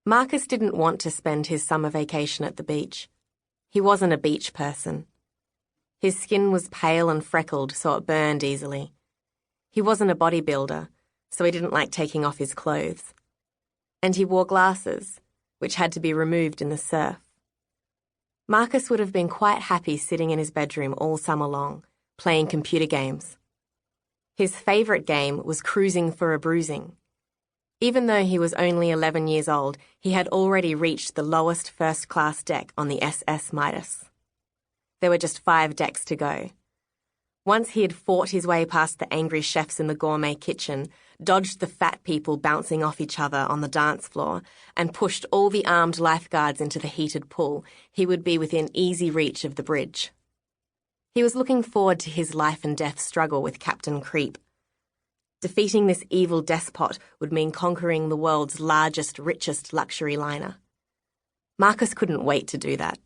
Marcus didn't want to spend his summer vacation at the beach. He wasn't a beach person. His skin was pale and freckled, so it burned easily. He wasn't a bodybuilder, so he didn't like taking off his clothes. And he wore glasses, which had to be removed in the surf. Marcus would have been quite happy sitting in his bedroom all summer long, playing computer games. His favourite game was cruising for a bruising. Even though he was only 11 years old, he had already reached the lowest first-class deck on the SS Midas. There were just 5 decks to go. Once he had fought his way past the angry chefs in the gourmet kitchen, dodged the fat people bouncing off each other on the dance floor, and pushed all the armed lifeguards into the heated pool, he would be within easy reach of the bridge. He was looking forward to his life and death struggle with Captain Creep. Defeating this evil despot would mean conquering the world's largest, richest luxury liner. Marcus couldn't wait to do that.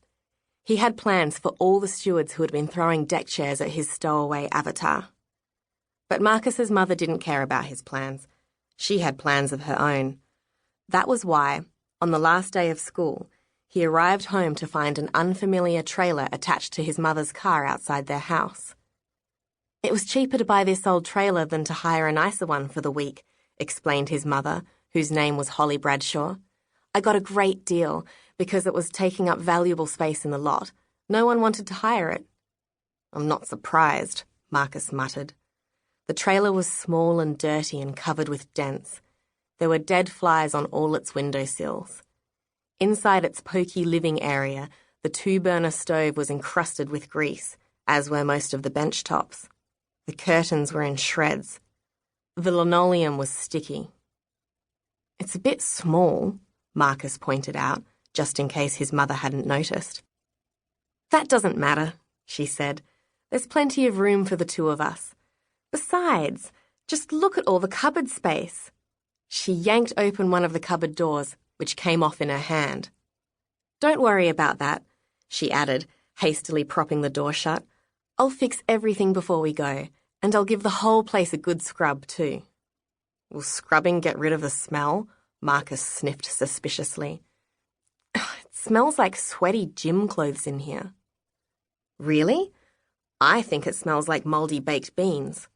He had plans for all the stewards who had been throwing deck chairs at his stowaway avatar. But Marcus's mother didn't care about his plans. She had plans of her own. That was why, on the last day of school, he arrived home to find an unfamiliar trailer attached to his mother's car outside their house. It was cheaper to buy this old trailer than to hire a nicer one for the week, explained his mother, whose name was Holly Bradshaw. I got a great deal because it was taking up valuable space in the lot. No one wanted to hire it. I'm not surprised, Marcus muttered. The trailer was small and dirty and covered with dents. There were dead flies on all its windowsills. Inside its poky living area, the 2-burner stove was encrusted with grease, as were most of the bench tops. The curtains were in shreds. The linoleum was sticky. It's a bit small, Marcus pointed out, just in case his mother hadn't noticed. That doesn't matter, she said. There's plenty of room for the 2 of us. Besides, just look at all the cupboard space. She yanked open one of the cupboard doors, which came off in her hand. Don't worry about that, she added, hastily propping the door shut. I'll fix everything before we go, and I'll give the whole place a good scrub too. Will scrubbing get rid of the smell? Marcus sniffed suspiciously. It smells like sweaty gym clothes in here. Really? I think it smells like mouldy baked beans.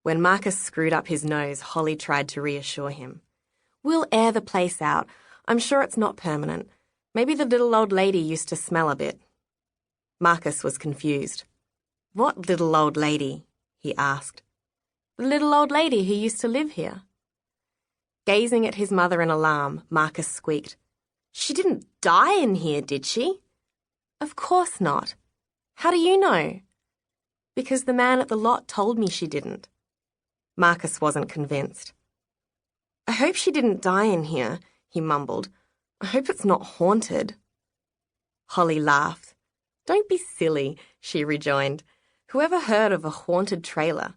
When Marcus screwed up his nose, Holly tried to reassure him. We'll air the place out. I'm sure it's not permanent. Maybe the little old lady used to smell a bit. Marcus was confused. What little old lady? He asked. The little old lady who used to live here. Gazing at his mother in alarm, Marcus squeaked. She didn't die in here, did she? Of course not. How do you know? Because the man at the lot told me she didn't. Marcus wasn't convinced. I hope she didn't die in here, he mumbled. I hope it's not haunted. Holly laughed. Don't be silly, she rejoined. Whoever heard of a haunted trailer?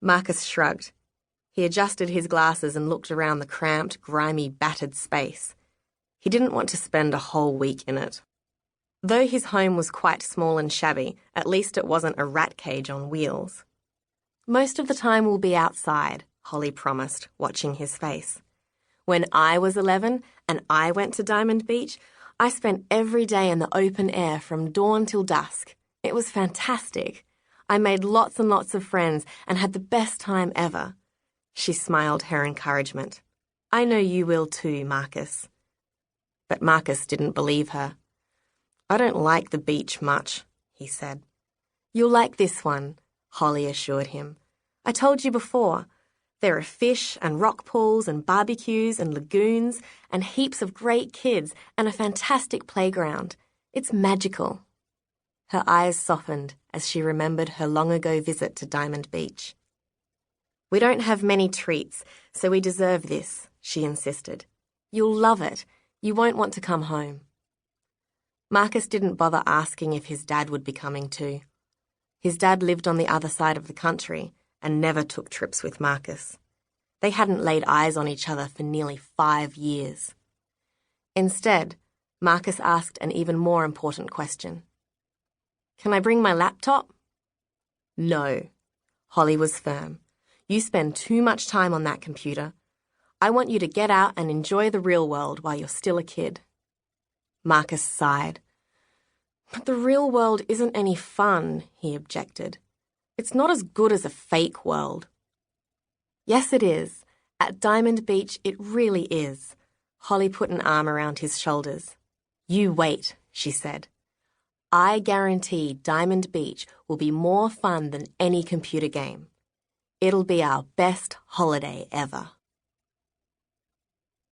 Marcus shrugged. He adjusted his glasses and looked around the cramped, grimy, battered space. He didn't want to spend a whole week in it. Though his home was quite small and shabby, at least it wasn't a rat cage on wheels. Most of the time we'll be outside, Holly promised, watching his face. When I was 11 and I went to Diamond Beach, I spent every day in the open air from dawn till dusk. It was fantastic. I made lots and lots of friends and had the best time ever. She smiled her encouragement. I know you will too, Marcus. But Marcus didn't believe her. I don't like the beach much, he said. You'll like this one, Holly assured him. I told you before. There are fish and rock pools and barbecues and lagoons and heaps of great kids and a fantastic playground. It's magical. Her eyes softened as she remembered her long-ago visit to Diamond Beach. We don't have many treats, so we deserve this, she insisted. You'll love it. You won't want to come home. Marcus didn't bother asking if his dad would be coming too. His dad lived on the other side of the country and never took trips with Marcus. They hadn't laid eyes on each other for nearly 5 years. Instead, Marcus asked an even more important question. Can I bring my laptop? No. Holly was firm. You spend too much time on that computer. I want you to get out and enjoy the real world while you're still a kid." Marcus sighed. "But the real world isn't any fun," he objected. "It's not as good as a fake world." "Yes, it is. At Diamond Beach, it really is." Holly put an arm around his shoulders. "You wait," she said. "I guarantee Diamond Beach will be more fun than any computer game. It'll be our best holiday ever."